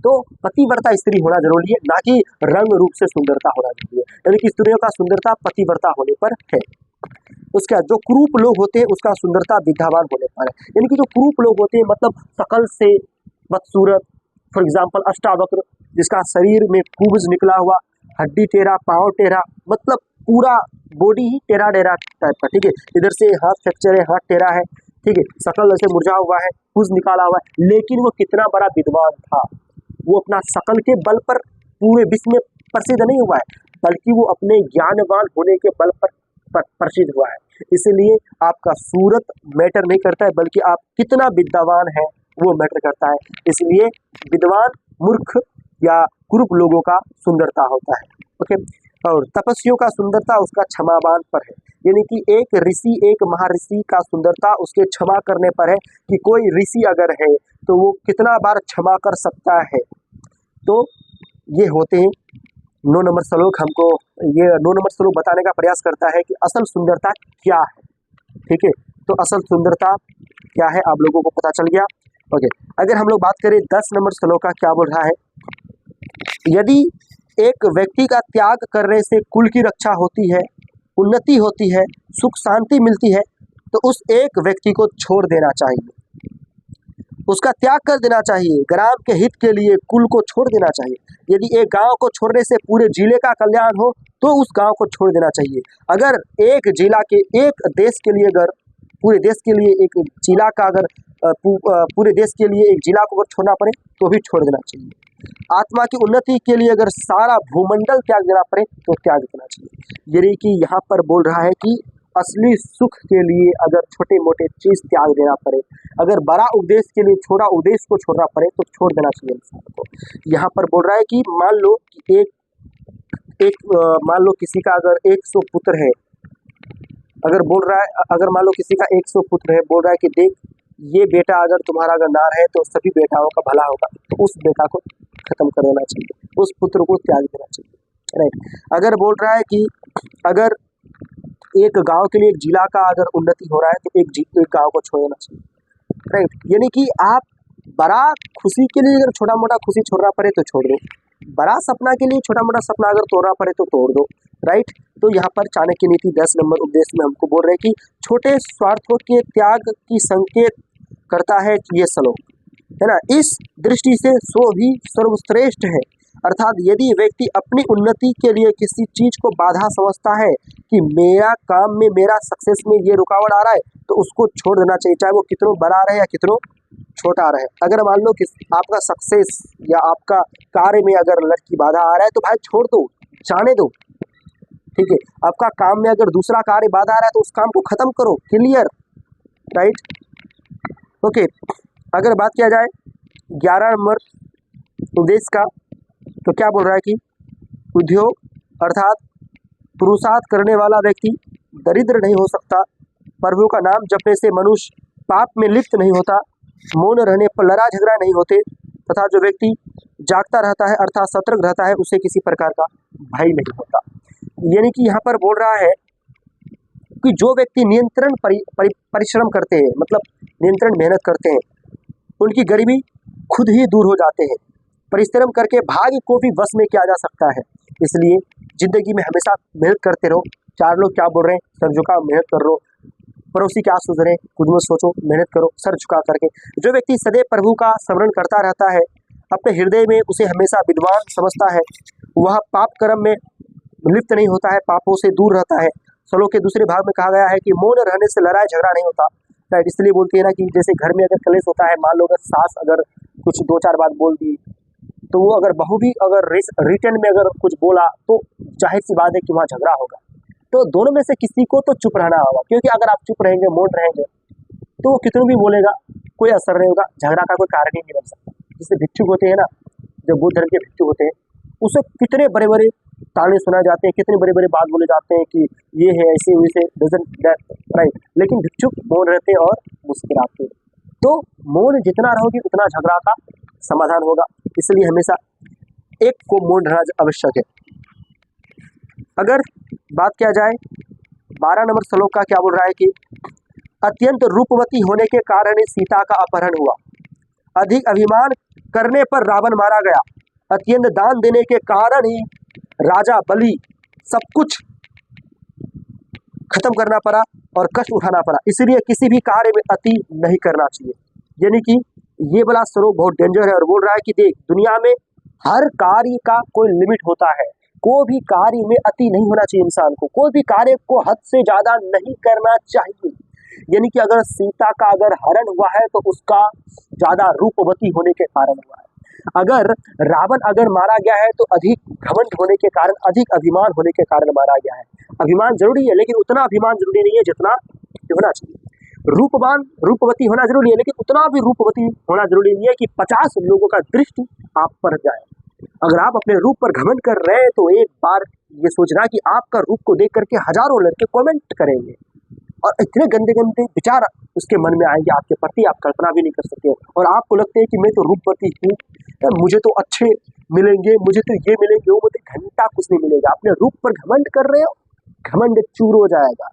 तो पतिव्रता स्त्री होना जरूरी है, ना कि रंग रूप से सुंदरता होना जरूरी है। यानी कि स्त्रियों का सुंदरता पतिव्रता होने पर है। उसके बाद जो कुरूप लोग होते हैं उसका सुंदरता विद्यावान होने पर है। यानी कि जो कुरूप लोग होते हैं मतलब शकल से बदसूरत, फॉर एग्जाम्पल अष्टावक्र, जिसका शरीर में कुब्ज निकला हुआ, हड्डी टेढ़ा, पाँव टेढ़ा, मतलब पूरा बॉडी ही टेढ़ा टेढ़ा टाइप का, ठीक है। इधर से हाथ फ्रैक्चर है, हाथ टेढ़ा है, ठीक है, शकल ऐसे मुरझा हुआ है, कुछ निकाला हुआ है, लेकिन वो कितना बड़ा विद्वान था। वो अपना शकल के बल पर पूरे विश्व में प्रसिद्ध नहीं हुआ है, बल्कि वो अपने ज्ञानवान होने के बल पर प्रसिद्ध हुआ है। इसलिए आपका सूरत मैटर नहीं करता है, बल्कि आप कितना विद्वान है वो मैटर करता है। इसलिए विद्वान, मूर्ख या कुरूप लोगों का सुंदरता होता है, ओके। और तपस्वियों का सुंदरता उसका क्षमावान पर है। यानी कि एक ऋषि, एक महर्षि का सुंदरता उसके क्षमा करने पर है, कि कोई ऋषि अगर है तो वो कितना बार क्षमा कर सकता है। तो ये होते हैं 9 नंबर श्लोक। हमको ये 9 नंबर श्लोक बताने का प्रयास करता है कि असल सुंदरता क्या है, ठीक है। तो असल सुंदरता क्या है आप लोगों को पता चल गया, ओके। अगर हम लोग बात करें 10 नंबर श्लोक का, क्या बोल रहा है, यदि एक व्यक्ति का त्याग करने से कुल की रक्षा होती है, उन्नति होती है, सुख शांति मिलती है, तो उस एक व्यक्ति को छोड़ देना चाहिए, उसका त्याग कर देना चाहिए। ग्राम के हित के लिए कुल को छोड़ देना चाहिए। यदि एक गांव को छोड़ने से पूरे जिले का कल्याण हो तो उस गांव को छोड़ देना चाहिए। अगर एक जिला के, एक देश के लिए, अगर पूरे देश के लिए एक जिला का, अगर पूरे देश के लिए एक जिला को अगर छोड़ना पड़े तो भी छोड़ देना चाहिए। आत्मा की उन्नति के लिए अगर सारा भूमंडल त्याग देना पड़े तो त्याग देना चाहिए। यानी कि यहाँ पर बोल रहा है कि असली सुख के लिए अगर छोटे मोटे चीज त्याग देना पड़े, अगर बड़ा उपदेश के लिए छोटा उपदेश को छोड़ना पड़े तो छोड़ देना चाहिए इंसान को। यहाँ पर बोल रहा है कि मान लो कि मान लो किसी का अगर 100 पुत्र है, अगर बोल रहा है, अगर मान लो किसी का 100 पुत्र है, बोल रहा है कि देख ये बेटा अगर तुम्हारा अगर ना रहे तो सभी बेटाओं का भला होगा, तो उस बेटा को खत्म कर देना चाहिए, उस पुत्र को त्याग देना चाहिए, राइट। अगर बोल रहा है कि अगर एक गांव के लिए, एक जिला का अगर उन्नति हो रहा है तो एक गांव को छोड़ देना चाहिए, राइट। यानी कि आप बड़ा खुशी के लिए अगर छोटा मोटा खुशी छोड़ना पड़े तो छोड़ दो, बड़ा सपना के लिए छोटा मोटा सपना अगर तोड़ना पड़े तो तोड़ दो, राइट। तो यहाँ पर चाणक्य नीति 10 नंबर उपदेश में हमको बोल रहे हैं कि छोटे स्वार्थों के त्याग की संकेत करता है ये श्लोक, है ना। इस दृष्टि से सो भी सर्वश्रेष्ठ है। अर्थात यदि व्यक्ति अपनी उन्नति के लिए किसी चीज को बाधा समझता है कि मेरा काम में, मेरा सक्सेस में ये रुकावट आ रहा है, तो उसको छोड़ देना चाहिए, चाहे वो कितनों बड़ा रहे या कितनों छोटा रहे। अगर मान लो कि आपका सक्सेस या आपका कार्य में अगर लड़की बाधा आ रहा है, तो भाई छोड़ दो, जाने दो, ठीक है। आपका काम में अगर दूसरा कार्य बाधा आ रहा है, तो उस काम को खत्म करो, क्लियर, राइट, ओके। अगर बात किया जाए 11 नंबर उपदेश का, तो क्या बोल रहा है कि उद्योग अर्थात पुरुषार्थ करने वाला व्यक्ति दरिद्र नहीं हो सकता, प्रभु का नाम जपने से मनुष्य पाप में लिप्त नहीं होता, मौन रहने पर लड़ाई झगड़ा नहीं होते, तथा जो व्यक्ति जागता रहता है अर्थात सतर्क रहता है, उसे किसी प्रकार का भय नहीं होता। यानी कि यहाँ पर बोल रहा है कि जो व्यक्ति नियंत्रण परिश्रम करते हैं, मतलब नियंत्रण मेहनत करते हैं, उनकी गरीबी खुद ही दूर हो जाते हैं। परिश्रम करके भाग्य को भी वश में किया जा सकता है। इसलिए जिंदगी में हमेशा मेहनत करते रहो। चार लोग क्या बोल रहे हैं, सर झुका मेहनत कर लो, पड़ोसी क्या सोच रहे हैं, खुद में सोचो, मेहनत करो सर झुका करके। जो व्यक्ति सदैव प्रभु का स्मरण करता रहता है, अपने हृदय में उसे हमेशा विद्वान समझता है, वह पाप कर्म में लिप्त नहीं होता है, पापों से दूर रहता है। श्लोक के दूसरे भाग में कहा गया है कि मौन रहने से लड़ाई झगड़ा नहीं होता, राइट। इसलिए बोलते हैं ना कि जैसे घर में अगर कलेश होता है, मान लो अगर सास अगर कुछ 2-4 बात बोल दी, तो वो अगर बहू भी अगर रिटर्न में अगर कुछ बोला, तो जाहिर सी बात है कि वहाँ झगड़ा होगा। तो दोनों में से किसी को तो चुप रहना होगा, क्योंकि अगर आप चुप रहेंगे, मौन रहेंगे, तो वो कितनों भी बोलेगा, कोई असर नहीं होगा, झगड़ा का कोई कारण ही नहीं बन सकता। जैसे भिक्षुक होते हैं ना, जो बुद्ध धर्म के भिक्षुक होते हैं, उसे कितने बड़े बड़े ताने सुनाए जाते हैं, कितने बड़े बड़े बात बोले जाते हैं कि ये है ऐसे वैसे, राइट, लेकिन भिक्षुक मौन रहते और मुस्कुराते। तो मौन जितना रहोगे उतना झगड़ा का समाधान होगा, इसलिए हमेशा एक को मौन रहना आवश्यक है। अगर बात किया जाए 12 नंबर श्लोक का, क्या बोल रहा है कि अत्यंत रूपवती होने के कारण ही सीता का अपहरण हुआ, अधिक अभिमान करने पर रावण मारा गया, अत्यंत दान देने के कारण ही राजा बलि सब कुछ खत्म करना पड़ा और कष्ट उठाना पड़ा। इसलिए किसी भी कार्य में अति नहीं करना चाहिए। यानी कि ये वाला श्लोक बहुत डेंजर है और बोल रहा है कि देख, दुनिया में हर कार्य का कोई लिमिट होता है, कोई भी कार्य में अति नहीं होना चाहिए। इंसान को कोई भी कार्य को हद से ज्यादा नहीं करना चाहिए। यानी कि अगर सीता का अगर हरण हुआ है, तो उसका ज्यादा रूपवती होने के कारण हुआ है। अगर रावण अगर मारा गया है, तो अधिक घमंड होने के कारण, अधिक अभिमान होने के कारण मारा गया है। अभिमान जरूरी है, लेकिन उतना अभिमान जरूरी नहीं है जितना होना चाहिए। रूपवती होना जरूरी है, लेकिन उतना भी रूपवती होना जरूरी नहीं है कि 50 लोगों का दृष्टि आप पर जाए। अगर आप अपने रूप पर घमंड कर रहे हैं, तो एक बार ये सोचना कि आपका रूप को देख करके हजारों लड़के कमेंट करेंगे और इतने गंदे गंदे विचार उसके मन में आएंगे आपके प्रति, आप कल्पना भी नहीं कर सकते हो। और आपको लगते है कि मैं तो रूपवती हूँ, मुझे तो अच्छे मिलेंगे, मुझे तो ये मिलेंगे, वो मुझे घंटा कुछ नहीं मिलेगा। अपने रूप पर घमंड कर रहे हो, घमंड चूर हो जाएगा,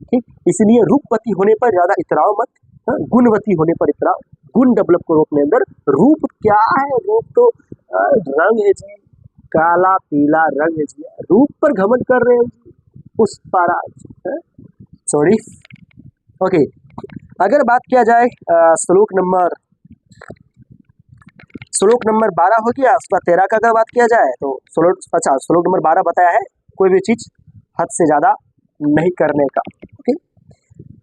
ठीक। इसलिए रूपवती होने पर ज्यादा इतराओ मत, गुणवती होने पर इतराओ, गुण डेवलप करो अपने अंदर। रूप क्या है, रूप तो रंग है जी, काला पीला रंग है जी, रूप पर घमंड कर रहे हो पुष्पराज, सॉरी, ओके। अगर बात किया जाए श्लोक नंबर 12 हो गया, उसका 13 का अगर बात किया जाए तो श्लोक नंबर 12 बताया है कोई भी चीज हद से ज्यादा नहीं करने का, ओके।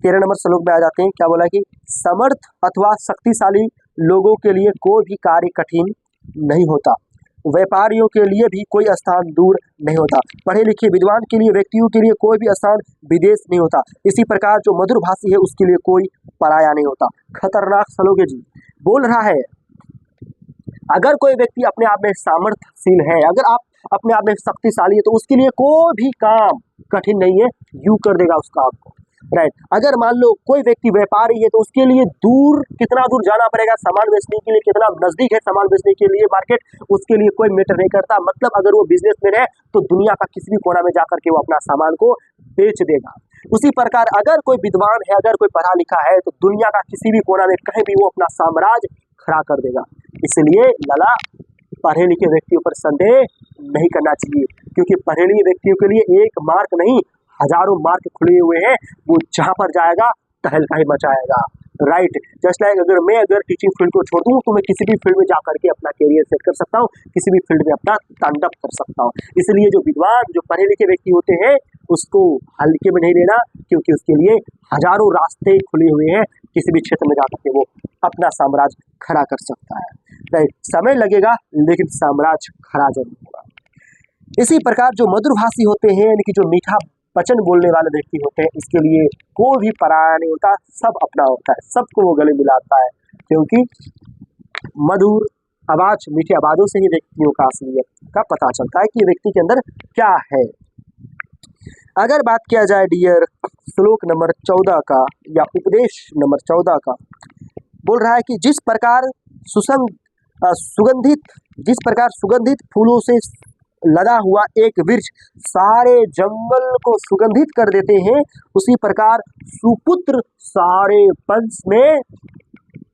13 नंबर श्लोक में आ जाते हैं, क्या बोला कि समर्थ अथवा शक्तिशाली लोगों के लिए कोई भी कार्य कठिन नहीं होता, व्यापारियों के लिए भी कोई स्थान दूर नहीं होता, पढ़े लिखे विद्वान के लिए, व्यक्तियों के लिए कोई भी स्थान विदेश नहीं होता, इसी प्रकार जो मधुर भाषी है उसके लिए कोई पराया नहीं होता। खतरनाक श्लोक है जी। बोल रहा है अगर कोई व्यक्ति अपने आप में सामर्थ्यशील है, अगर आप अपने आप में शक्तिशाली है, तो उसके लिए कोई भी काम कठिन नहीं है, यूं कर देगा उस काम को, राइट। अगर मान लो कोई व्यक्ति व्यापारी है, तो उसके लिए कितना दूर जाना पड़ेगा सामान बेचने के लिए, कितना नजदीक है सामान बेचने के लिए मार्केट, उसके लिए कोई मैटर नहीं करता। मतलब अगर वो बिजनेसमैन है, तो दुनिया का किसी भी कोना में जाकर के वो अपना सामान को बेच देगा। उसी प्रकार अगर कोई विद्वान है, अगर कोई पढ़ा लिखा है, तो दुनिया का किसी भी कोना में कहीं भी वो अपना साम्राज्य खड़ा कर देगा। इसलिए लला पढ़े लिखे व्यक्तियों पर संदेह नहीं करना चाहिए, क्योंकि पढ़े लिखे व्यक्तियों के लिए एक मार्ग नहीं, हजारों मार्ग खुले हुए हैं। वो जहां पर जाएगा तहलका ही मचाएगा, राइट। जस्ट लाइक अगर टीचिंग फील्ड को छोड़ दूँ तो मैं किसी भी फील्ड में जा करके अपना करियर सेट कर सकता हूँ, किसी भी फील्ड में अपना तांडव कर सकता हूँ। इसलिए जो विद्वान, जो पढ़े लिखे व्यक्ति होते हैं उसको हल्के में नहीं लेना, क्योंकि उसके लिए हजारों रास्ते खुले हुए हैं, किसी भी क्षेत्र में जा करके वो अपना साम्राज्य खड़ा कर सकता है। राइट, समय लगेगा लेकिन साम्राज्य खड़ा जरूर होगा। इसी प्रकार जो मधुरभाषी होते हैं, यानी कि जो मीठा वचन बोलने वाले व्यक्ति होते हैं, इसके लिए कोई भी पराया नहीं होता, सब अपना होता है, सबको वो गले मिलाता है, क्योंकि मधुर आवाज, मीठी आवाजों से ही व्यक्तियों का असलियत का पता चलता है कि व्यक्ति के अंदर क्या है। अगर बात किया जाए डियर श्लोक नंबर 14 का या उपदेश नंबर 14 का, बोल रहा है कि जिस प्रकार सुगंधित फूलों से लदा हुआ एक वृक्ष सारे जंगल को सुगंधित कर देते हैं, उसी प्रकार सुपुत्र सारे वंश में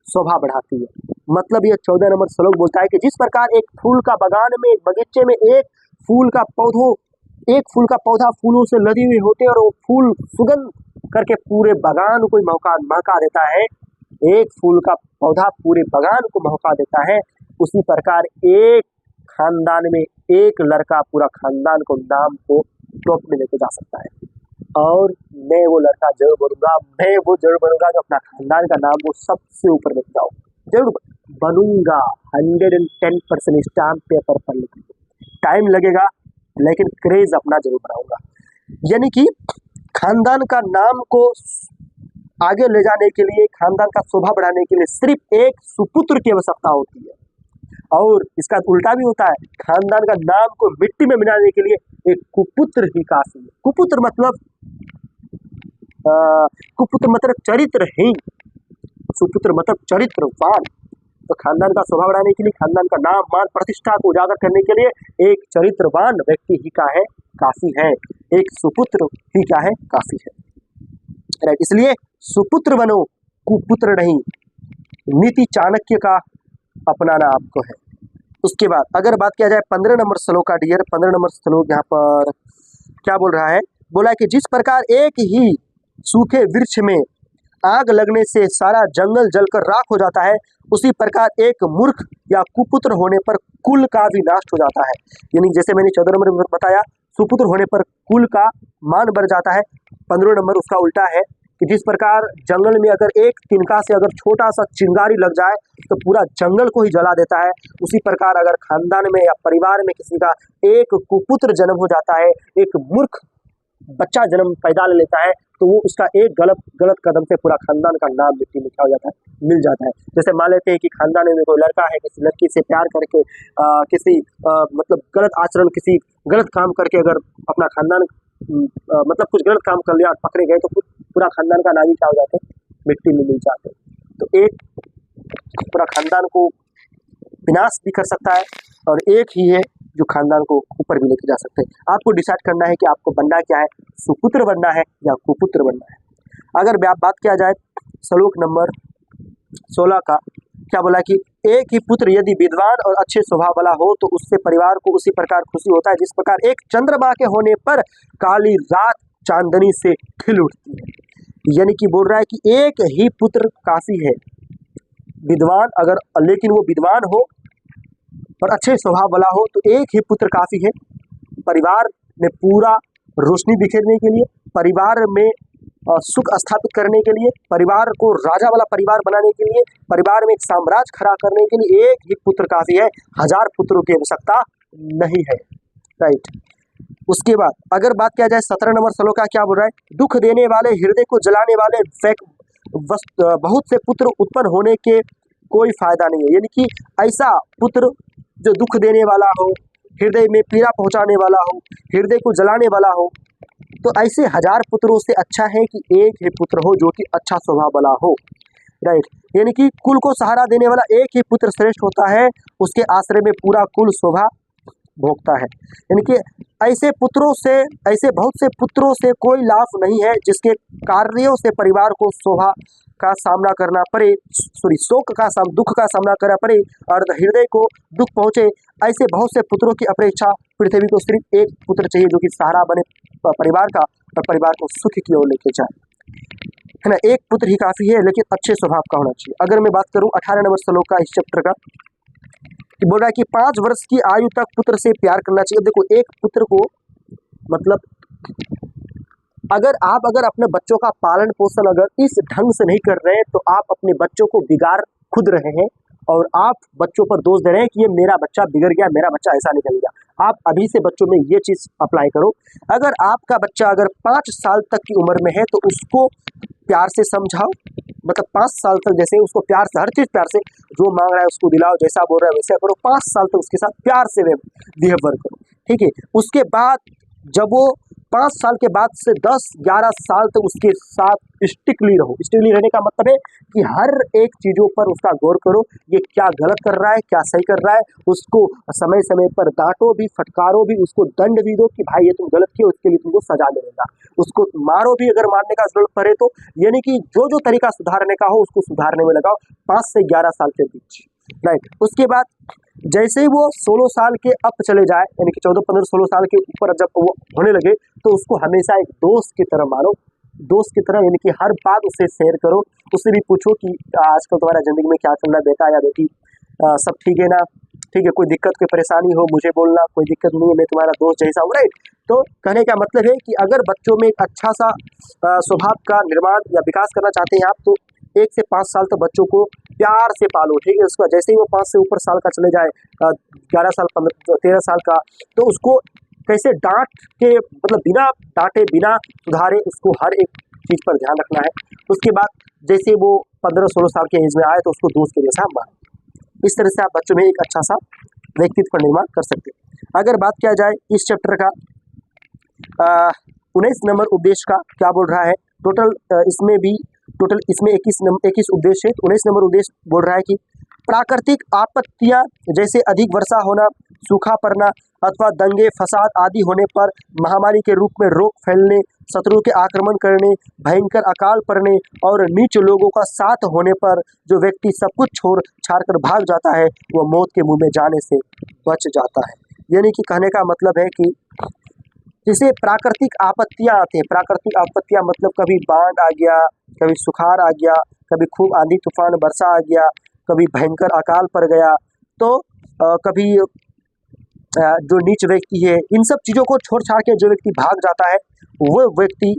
शोभा बढ़ाती है। मतलब ये 14 नंबर श्लोक बोलता है कि जिस प्रकार एक फूल का बगान में, एक बगीचे में एक फूल का पौधा फूलों से लदी हुई होते हैं और वो फूल सुगंध करके पूरे बगान को महका देता है, एक फूल का पौधा पूरे बगान को महका देता है, उसी प्रकार एक खानदान में एक लड़का पूरा खानदान को नाम को टॉप में लेके जा सकता है। और मैं वो लड़का जरूर बनूंगा, मैं वो जरूर बनूंगा जो अपना खानदान का नाम वो सबसे ऊपर लेके जाऊँ, जरूर बनूंगा। 110% स्टाम्प पेपर पर लिखूंगा, टाइम लगेगा लेकिन क्रेज अपना जरूर बनाऊंगा। यानी कि खानदान का नाम को आगे ले जाने के लिए, खानदान का शोभा बढ़ाने के लिए सिर्फ एक सुपुत्र की आवश्यकता होती है, और इसका उल्टा भी होता है, खानदान का नाम को मिट्टी में मिलाने के लिए एक कुपुत्र ही काफी है। कुपुत्र मतलब चरित्रहीन, सुपुत्र मतलब चरित्रवान। तो खानदान का शोभा बढ़ाने के लिए, खानदान का नाम मान प्रतिष्ठा को उजागर करने के लिए एक चरित्रवान व्यक्ति ही का है काफी है, एक सुपुत्र ही क्या है काफी है। राइट, इसलिए सुपुत्र बनो, कुपुत्र नहीं, नीति चाणक्य का अपनाना आपको है। उसके बाद अगर बात किया जाए 15 नंबर श्लोक का डियर, 15 नंबर श्लोक यहाँ पर क्या बोल रहा है, बोला है कि जिस प्रकार एक ही सूखे वृक्ष में आग लगने से सारा जंगल जलकर राख हो जाता है, उसी प्रकार एक मूर्ख या कुपुत्र होने पर कुल का भी नाश हो जाता है। यानी जैसे मैंने 14 नंबर में बताया, सुपुत्र होने पर कुल का मान बढ़ जाता है, 15 नंबर उसका उल्टा है कि जिस प्रकार जंगल में अगर एक तिनका से अगर छोटा सा चिंगारी लग जाए तो पूरा जंगल को ही जला देता है, उसी प्रकार अगर खानदान में या परिवार में किसी का एक कुपुत्र जन्म हो जाता है, एक मूर्ख बच्चा जन्म पैदा ले लेता है, तो वो उसका एक गलत कदम से पूरा खानदान का नाम मिट्टी में क्या हो जाता है, मिल जाता है। जैसे मान लेते हैं कि खानदान में कोई लड़का है, किसी लड़की से प्यार करके मतलब गलत आचरण, किसी गलत काम करके अगर अपना खानदान मतलब कुछ गलत काम कर लिया और पकड़े गए, तो पूरा खानदान का नाम ही क्या हो जाते हैं, मिट्टी में मिल जाते हैं। तो एक पूरा खानदान को विनाश भी कर सकता है और एक ही है जो खानदान को ऊपर भी लेके जा सकते हैं। आपको डिसाइड करना है कि आपको बनना क्या है, सुपुत्र बनना है या कुपुत्र बनना है। अगर बात किया जाए श्लोक नंबर 16 का, क्या बोला कि एक ही पुत्र यदि विद्वान और अच्छे स्वभाव वाला हो तो उससे परिवार को उसी प्रकार खुशी होता है जिस प्रकार एक चंद्रमा के होने पर काली रात चांदनी से खिल उठती है। यानी कि बोल रहा है कि एक ही पुत्र काफी है, विद्वान अगर, लेकिन वो विद्वान हो और अच्छे स्वभाव वाला हो तो एक ही पुत्र काफी है, परिवार में पूरा रोशनी बिखेरने के लिए, परिवार में सुख स्थापित करने के लिए, परिवार को राजा वाला परिवार बनाने के लिए, परिवार में एक साम्राज्य खड़ा करने के लिए एक ही पुत्र काफी है, 1000 पुत्रों की आवश्यकता नहीं है। राइट, उसके बाद अगर बात किया जाए 17 नंबर श्लोक का, क्या बोल रहा है, दुख देने वाले, हृदय को जलाने वाले बहुत से पुत्र उत्पन्न होने के कोई फायदा नहीं है। यानी कि ऐसा पुत्र जो दुख देने वाला हो, हृदय में पीड़ा पहुंचाने वाला हो, हृदय को जलाने वाला हो, तो ऐसे 1000 पुत्रों से अच्छा है कि एक ही पुत्र हो जो कि अच्छा स्वभाव वाला हो। राइट, यानी कि कुल को सहारा देने वाला एक ही पुत्र श्रेष्ठ होता है, उसके आश्रय में पूरा कुल शोभा भोगता है। यानी कि ऐसे बहुत से पुत्रों से कोई लाभ नहीं है जिसके कार्यों से परिवार को शोभा का सामना करना पड़े, दुख का सामना करना पड़े और हृदय को दुख पहुंचे। ऐसे बहुत से पुत्रों की अपेक्षा पृथ्वी को सिर्फ एक पुत्र चाहिए जो कि सहारा बने परिवार का और परिवार को सुख की ओर लेके जाए। है ना। एक पुत्र ही काफी है, लेकिन अच्छे स्वभाव का होना चाहिए। अगर मैं बात करूं 18 नंबर श्लोक का इस चैप्टर का, कि बोल रहा है कि 5 वर्ष की आयु तक पुत्र से प्यार करना चाहिए। देखो एक पुत्र को मतलब अगर अपने बच्चों का पालन पोषण अगर इस ढंग से नहीं कर रहे हैं तो आप अपने बच्चों को बिगाड़ खुद रहे हैं, और आप बच्चों पर दोष दे रहे हैं कि ये मेरा बच्चा बिगड़ गया, मेरा बच्चा ऐसा निकल गया। आप अभी से बच्चों में ये चीज अप्लाई करो। अगर आपका बच्चा अगर 5 साल तक की उम्र में है तो उसको प्यार से समझाओ, मतलब 5 साल तक जैसे उसको प्यार से, हर चीज प्यार से, जो मांग रहा है उसको दिलाओ, जैसा बोल रहा है वैसा करो। 5 साल तक उसके साथ प्यार से बिहेवियर करो, ठीक है। उसके बाद जब वो 5 साल के बाद से 10-11 साल तक उसके साथ स्टिकली रहो। स्टिकली रहने का मतलब है कि हर एक चीज़ों पर उसका गौर करो, ये क्या गलत कर रहा है, क्या सही कर रहा है। उसको समय समय पर डांटो भी, फटकारो भी, उसको दंड भी दो कि भाई ये तुम गलत किए, उसके लिए तुमको सजा मिलेगा। उसको मारो भी अगर मारने का जरूरत पड़े तो, यानी कि जो जो तरीका सुधारने का हो उसको सुधारने में लगाओ 5 से 11 साल के बीच, राइट। उसके बाद जैसे ही वो 16 साल के अप चले जाए, यानी कि 14, 15, 16 साल के ऊपर जब वो होने लगे, तो उसको हमेशा एक दोस्त की तरह मानो, दोस्त की तरह, यानी कि हर बात उससे शेयर करो। उससे भी पूछो कि आजकल तुम्हारा ज़िंदगी में क्या चल रहा है बेटा या बेटी, सब ठीक है ना, ठीक है, कोई दिक्कत कोई परेशानी हो मुझे बोलना, कोई दिक्कत नहीं है, मैं तुम्हारा दोस्त जैसा हूँ, राइट। तो कहने का मतलब है कि अगर बच्चों में एक अच्छा सा स्वभाव का निर्माण या विकास करना चाहते हैं आप, तो 1 से 5 साल तक बच्चों को प्यार से पालो, ठीक है। उसका जैसे ही वो 5 से ऊपर साल का चले जाए, 11 साल, 15, 13 साल का, तो उसको कैसे डांट के, मतलब बिना डांटे बिना सुधारे उसको हर एक चीज़ पर ध्यान रखना है। उसके बाद जैसे वो 15-16 साल के एज में आए तो उसको दोस्त के जैसा मानो। इस तरह से आप बच्चों में एक अच्छा सा व्यक्तित्व का निर्माण कर सकते हैं। अगर बात किया जाए इस चैप्टर का 19 नंबर उपदेश का, क्या बोल रहा है टोटल इसमें 21 उपदेश है। 19 नंबर उपदेश बोल रहा है कि प्राकृतिक आपत्तियां जैसे अधिक वर्षा होना, सूखा पड़ना अथवा दंगे फसाद आदि होने पर, महामारी के रूप में रोग फैलने, शत्रु के आक्रमण करने, भयंकर अकाल पड़ने और नीच लोगों का साथ होने पर जो व्यक्ति सब कुछ छोड़ छाड़ कर भाग जाता है वह मौत के मुंह में जाने से बच जाता है। यानी कि कहने का मतलब है कि जैसे प्राकृतिक आपत्तियां आती हैं, प्राकृतिक आपत्तियां मतलब कभी बाढ़ आ गया, कभी सुखाड़ आ गया, कभी खूब आंधी तूफान वर्षा आ गया, कभी भयंकर अकाल पड़ गया, तो कभी जो नीच व्यक्ति है, इन सब चीज़ों को छोड़ छाड़ के जो व्यक्ति भाग जाता है वो व्यक्ति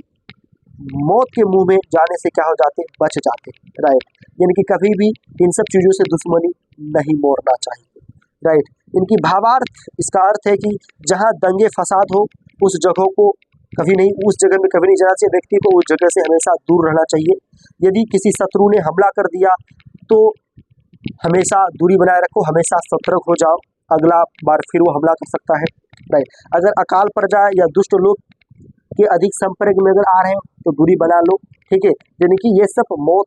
मौत के मुंह में जाने से क्या हो जाते, बच जाते, राइट। यानी कि कभी भी इन सब चीज़ों से दुश्मनी नहीं मोड़ना चाहिए, राइट। इनकी भावार्थ, इसका अर्थ है कि जहाँ दंगे फसाद हो उस जगह को कभी नहीं, उस जगह में कभी नहीं जाना चाहिए। व्यक्ति को उस जगह से हमेशा दूर रहना चाहिए। यदि किसी शत्रु ने हमला कर दिया तो हमेशा दूरी बनाए रखो, हमेशा सतर्क हो जाओ, अगला बार फिर वो हमला कर सकता है, राइट। अगर अकाल पड़ जाए या दुष्ट लोग के अधिक संपर्क में अगर आ रहे हो तो दूरी बना लो, ठीक है। यानी कि ये सब मौत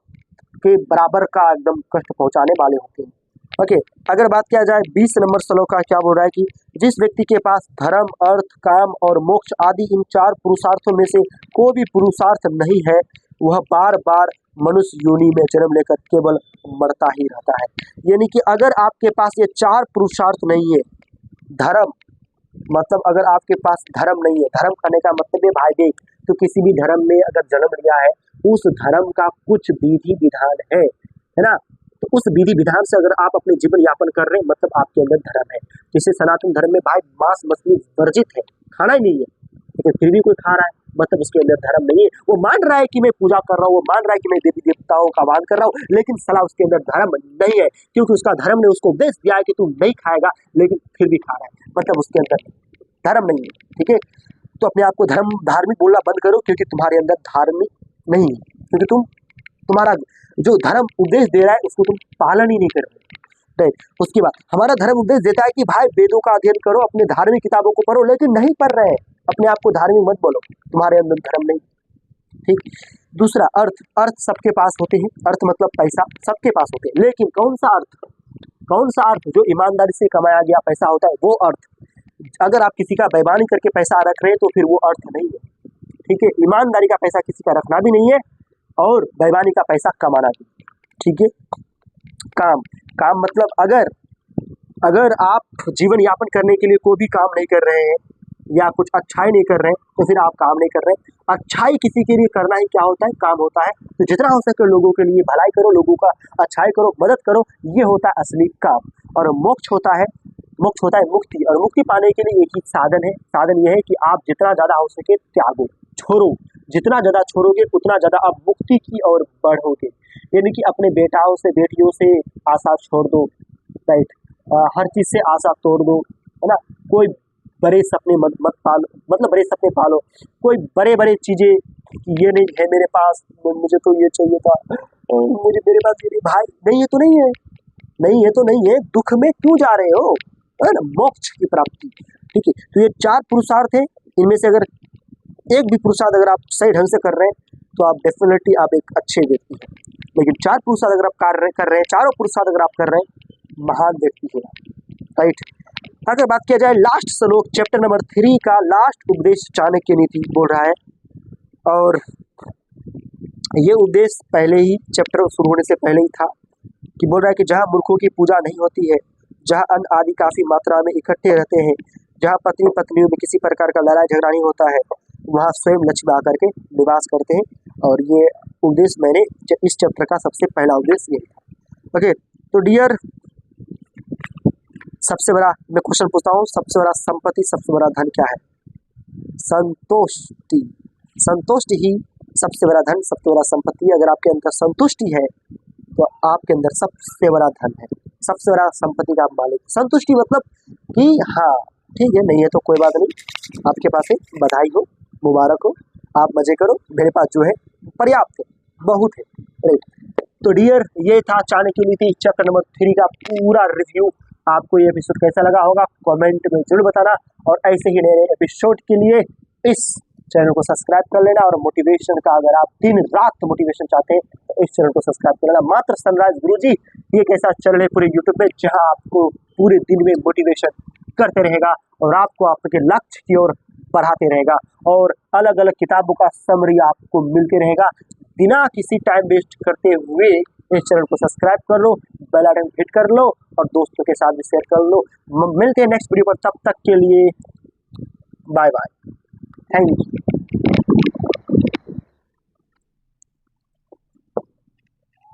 के बराबर का एकदम कष्ट पहुंचाने वाले होते हैं, ओके। अगर बात किया जाए 20 नंबर श्लोक का, क्या बोल रहा है कि जिस व्यक्ति के पास धर्म, अर्थ, काम और मोक्ष आदि इन 4 पुरुषार्थों में से कोई भी पुरुषार्थ नहीं है वह बार बार मनुष्य योनि में जन्म लेकर केवल मरता ही रहता है। यानी कि अगर आपके पास ये 4 पुरुषार्थ नहीं है, धर्म मतलब अगर आपके पास धर्म नहीं है, धर्म करने का मतलब है भाई देख, तो किसी भी धर्म में अगर जन्म लिया है उस धर्म का कुछ विधि विधान है ना, तो उस विधि विधान से अगर आप अपने जीवन यापन कर रहे हैं मतलब आपके अंदर धर्म है। जैसे सनातन धर्म में भाई मांस मछली वर्जित है, खाना ही नहीं है, लेकिन फिर भी कोई खा रहा है, मतलब उसके अंदर धर्म नहीं है। वो मान रहा है कि मैं पूजा कर रहा हूँ, वो मान रहा है कि मैं देवी देवताओं का आह्वान कर रहा हूँ, लेकिन सलाह उसके अंदर धर्म नहीं है, क्योंकि उसका धर्म ने उसको उपदेश दिया है कि तू नहीं खाएगा, लेकिन फिर भी खा रहा है, मतलब उसके अंदर धर्म नहीं है, ठीक है। तो अपने आप को धार्मिक बोलना बंद करो, क्योंकि तुम्हारे अंदर धार्मिक नहीं है, क्योंकि तुम्हारा जो धर्म उपदेश दे रहा है उसको तुम पालन ही नहीं कर रहे, राइट। उसके बाद हमारा धर्म उपदेश देता है कि भाई वेदों का अध्ययन करो, अपने धार्मिक किताबों को पढ़ो, लेकिन नहीं पढ़ रहे हैं, अपने आप को धार्मिक मत बोलो, तुम्हारे अंदर धर्म नहीं, ठीक। दूसरा अर्थ सबके पास होते हैं, अर्थ मतलब पैसा सबके पास होते हैं, लेकिन कौन सा अर्थ जो ईमानदारी से कमाया गया पैसा होता है वो अर्थ। अगर आप किसी का बेईमानी करके पैसा रख रहे हैं तो फिर वो अर्थ नहीं है, ठीक है। ईमानदारी का पैसा किसी का रखना भी नहीं है और बेईमानी का पैसा कमाना भी, ठीक है। काम मतलब अगर आप जीवन यापन करने के लिए कोई भी काम नहीं कर रहे हैं, या कुछ अच्छाई नहीं कर रहे हैं तो फिर आप काम नहीं कर रहे हैं। अच्छाई किसी के लिए करना ही क्या होता है, काम होता है। तो जितना हो सके लोगों के लिए भलाई करो, लोगों का अच्छाई करो, मदद करो, ये होता है असली काम। और मोक्ष होता है मुक्ति, और मुक्ति पाने के लिए एक ही साधन है। साधन यह है कि आप जितना ज़्यादा हो सके त्यागो, छोड़ो। जितना ज़्यादा छोड़ोगे उतना ज़्यादा आप मुक्ति की ओर बढ़ोगे। यानी कि अपने बेटाओं से बेटियों से आशा छोड़ दो, राइट। हर चीज़ से आशा तोड़ दो, है ना। कोई बड़े सपने मत पालो, मतलब बड़े सपने पालो। कोई बड़े बड़े चीज़ें ये नहीं है मेरे पास, मुझे तो ये चाहिए था, मुझे मेरे पास ये नहीं। भाई नहीं है तो नहीं है, नहीं है तो नहीं है, दुख में क्यों जा रहे हो, है ना। मोक्ष की प्राप्ति, ठीक है। तो ये 4 पुरुषार्थ है, इनमें से अगर एक भी पुरुषार्थ अगर आप सही ढंग से कर रहे हैं तो आप डेफिनेटली आप एक अच्छे व्यक्ति हैं। लेकिन 4 पुरुषार्थ अगर आप कार्य कर रहे हैं, चारों पुरुषार्थ अगर आप कर रहे हैं, महान व्यक्ति है, राइट। अगर बात किया जाए लास्ट श्लोक चैप्टर नंबर 3 का, लास्ट उपदेश चाणक्य नीति बोल रहा है। और ये उपदेश पहले ही चैप्टर शुरू होने से पहले ही था, कि बोल रहा है कि जहाँ मूर्खों की पूजा नहीं होती है, जहाँ अन्न आदि काफी मात्रा में इकट्ठे रहते हैं, जहाँ पत्नी पत्नियों में किसी प्रकार का लड़ाई झगड़ा नहीं होता है, वहाँ स्वयं लक्ष्मी आकर के निवास करते हैं। और ये उपदेश मैंने इस चैप्टर का सबसे पहला उपदेश ये था। ओके, तो डियर, सबसे बड़ा मैं क्वेश्चन पूछता हूँ, सबसे बड़ा संपत्ति, सबसे बड़ा धन क्या है? संतुष्टि। संतुष्टि ही सबसे बड़ा धन, सबसे बड़ा संपत्ति। अगर आपके अंदर संतुष्टि है तो आपके अंदर सबसे बड़ा धन है, सबसे बड़ा संपत्ति का आप मालिक। संतुष्टि मतलब कि हाँ ठीक है, नहीं है तो कोई बात नहीं, आपके पास है, बधाई हो, मुबारक हो, आप मजे करो, मेरे पास जो है पर्याप्त है, बहुत है, राइट। तो डियर, ये था चाणक्य नीति चैप्टर नंबर 3 का पूरा रिव्यू। आपको ये एपिसोड कैसा लगा होगा कमेंट में जरूर बताना, और ऐसे ही नए नए एपिसोड के लिए इस चैनल को सब्सक्राइब कर लेना। और मोटिवेशन का अगर आप दिन रात मोटिवेशन चाहते हैं तो इस चैनल को सब्सक्राइब कर लेना। मात्र सनराइज गुरुजी ये एक ऐसा चैनल है पूरे यूट्यूब में जहां आपको पूरे दिन में मोटिवेशन करते रहेगा और आपको आपके लक्ष्य की ओर बढ़ाते रहेगा, और अलग अलग किताबों का समरी आपको मिलते रहेगा। बिना किसी टाइम वेस्ट करते हुए इस चैनल को सब्सक्राइब कर लो, बेल आइकन हिट कर लो और दोस्तों के साथ भी शेयर कर लो। मिलते हैं नेक्स्ट वीडियो पर, तब तक के लिए बाय बाय, थैंक यू।